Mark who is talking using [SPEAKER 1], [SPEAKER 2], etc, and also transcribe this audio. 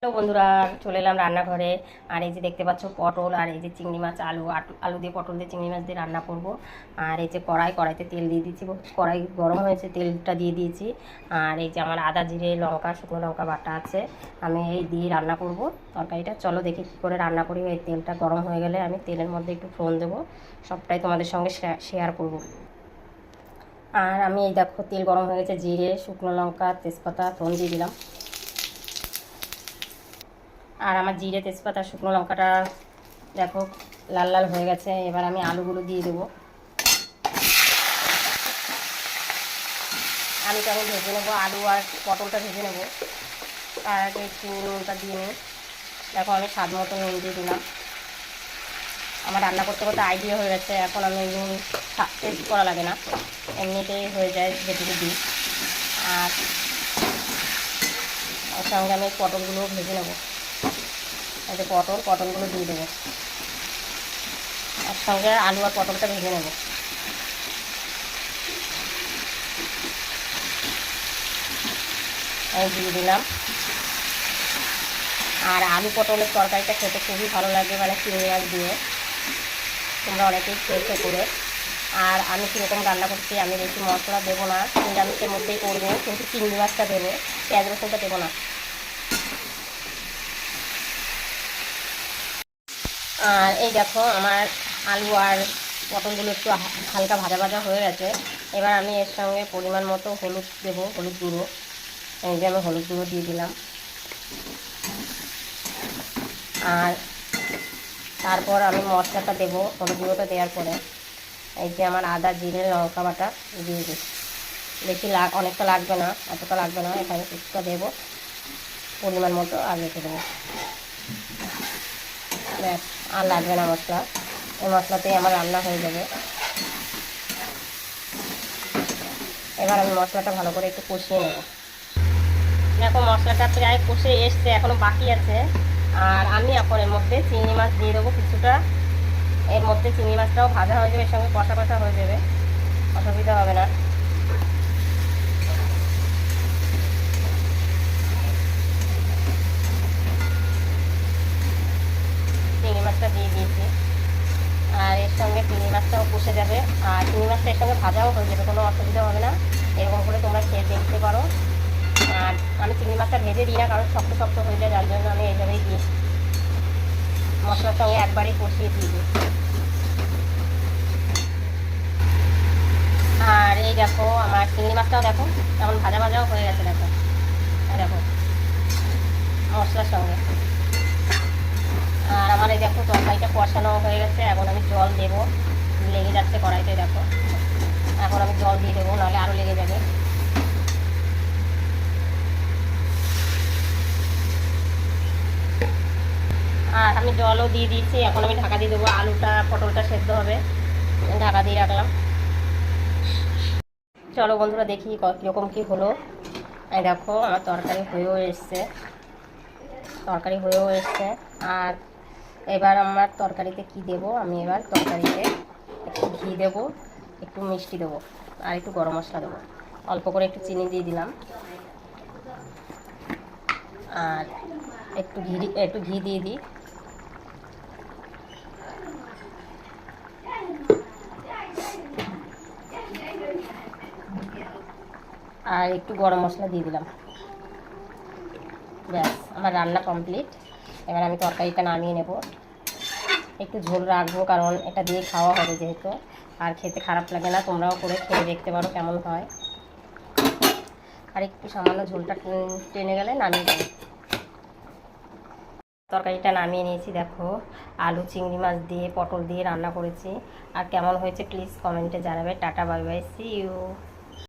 [SPEAKER 1] তো বন্ধুরা চলে এলাম রান্নাঘরে। আর এই যে দেখতে পাচ্ছ পটল আর এই যে চিংড়ি মাছ, আলু দিয়ে পটল দিয়ে চিংড়ি মাছ দিয়ে রান্না করব। আর এই যে কড়াইতে তেল দিয়ে দিয়েছি, কড়াই গরম হয়েছে, তেলটা দিয়ে দিয়েছি। আর এই যে আমার আদা জিরে লঙ্কা শুকনো লঙ্কা বাটা আছে, আমি এই দিয়ে রান্না করব তরকারিটা। চলো দেখি কী করে রান্না করি। এই তেলটা গরম হয়ে গেলে আমি তেলের মধ্যে একটু ফোড়ন দেবো, সবটাই তোমাদের সঙ্গে শেয়ার করব। আর আমি এই দেখো তেল গরম হয়ে গেছে, জিরে শুকনো লঙ্কা তেজপাতা ফোড়ন দিয়ে দিলাম। আর আমার জিরে তেজপাতা শুকনো লঙ্কাটা দেখো লাল লাল হয়ে গেছে। এবার আমি আলুগুলো দিয়ে দেবো। আলুটা আমি ভেজে নেবো, আলু আর পটলটা ভেজে নেবো। তার আগে একটু নুনটা দিয়ে নিই। দেখো আমি স্বাদ মতো নুন দিয়ে দিলাম। আমার রান্না করতে করতে আইডিয়া হয়ে গেছে, এখন আমি নুন টেস্ট করা লাগে না, এমনিতেই হয়ে যায় যেটুকু দিই। আর ওর সঙ্গে আমি পটলগুলো ভেজে নেবো। এই যে পটলগুলো দিয়ে দেবো, এর সঙ্গে আলু আর পটলটা ভেজে নেব। এই দিয়ে দিলাম। আর আলু পটলের তরকারিটা খেতে খুবই ভালো লাগে, মানে চিংড়ি মাছ দিয়ে। তোমরা অনেকেই খেয়েছো করে। আর আমি কীরকম রান্না করছি, আমি বেশি মশলা দেবো না, নিরামিষের মধ্যেই করবো, কিন্তু চিংড়ি মাছটা দেবো, পেঁয়াজ রসুনটা দেবো না। আর এই দেখো আমার আলু আর পটলগুলো একটু হালকা ভাজা ভাজা হয়ে গেছে। এবার আমি এর সঙ্গে পরিমাণ মতো হলুদ দেবো, হলুদ গুঁড়ো। এই যে আমি হলুদ গুঁড়ো দিয়ে দিলাম। আর তারপর আমি মশলাটা দেবো হলুদ গুঁড়োটা দেওয়ার পরে। এই যে আমার আদা জিরে লঙ্কা বাটা দিয়ে দিই। বেশি অনেকটা লাগবে না, এতটা লাগবে না, এখানে কিছুটা দেবো পরিমাণ মতো আর রেখে দেবো। ব্যাস, আর লাগবে না মশলা, এই মশলাতেই আমার রান্না হয়ে যাবে। এবার আমি মশলাটা ভালো করে একটু কষিয়ে নেব। দেখো মশলাটা প্রায় কষে এসছে, এখনও বাকি আছে। আর আমি এখন এর মধ্যে চিংড়ি মাছ দিয়ে দেবো কিছুটা। এর মধ্যে চিংড়ি মাছটাও ভাজা হয়ে যাবে, এর সঙ্গে কষা কষা হয়ে যাবে, অসুবিধা হবে না। চিংড়ি মাছটা দিয়ে দিয়েছি, আর এর সঙ্গে চিংড়ি মাছটাও কষে যাবে। আর চিংড়ি মাছটা এর সঙ্গে ভাজাও হয়ে যাবে, কোনো অসুবিধা হবে না। এরকম করে তোমরা খেয়ে দেখতে পারো। আর আমি চিংড়ি মাছটা ভেজে দিই না, কারণ শক্ত শক্ত হয়ে যায়, যার জন্য আমি এইভাবেই দিই, মশলার সঙ্গে একবারই কষিয়ে দিয়ে দিই। আর এই দেখো আমার চিংড়ি মাছটাও দেখো এখন ভাজা ভাজাও হয়ে গেছে। দেখো দেখো মশলার সঙ্গে। আর আমার এই দেখো তরকারিটা কষানো হয়ে গেছে। এখন আমি জল দেবো, লেগে যাচ্ছে কড়াইতে, দেখো এখন আমি জল দিয়ে দেবো, নাহলে আরও লেগে যাবে। আর আমি জলও দিয়ে দিয়েছি, এখন আমি ঢাকা দিয়ে দেবো। আলুটা পটলটা সেদ্ধ হবে, ঢাকা দিয়ে রাখলাম। চলো বন্ধুরা দেখি কীরকম কী হলো। এই দেখো আমার তরকারি হয়েও এসছে। আর এবার আমার তরকারিতে কি দেব, আমি এবার তরকারিতে একটু ঘি দেবো, একটু মিষ্টি দেবো, আর একটু গরম মশলা দেবো, অল্প করে একটু চিনি দিয়ে দিলাম। আর একটু ঘি দিয়ে দিই। আর একটু গরম মশলা দিয়ে দিলাম। ব্যাস আমার রান্না কমপ্লিট। এবার আমি তরকারিটা নামিয়ে নেব। একটু ঝোল রাখবো, কারণ এটা দিয়ে খাওয়া হবে যেহেতু, আর খেতে খারাপ লাগে না। তোমরাও করে খেয়ে দেখতে পারো কেমন হয়। আর একটু সামান্য ঝোলটা টেনে গেলে নামিয়ে দেবো। তরকারিটা নামিয়ে নিয়েছি। দেখো আলু চিংড়ি মাছ দিয়ে পটল দিয়ে রান্না করেছি। আর কেমন হয়েছে প্লিজ কমেন্টে জানাবে। Tata bye bye, see you.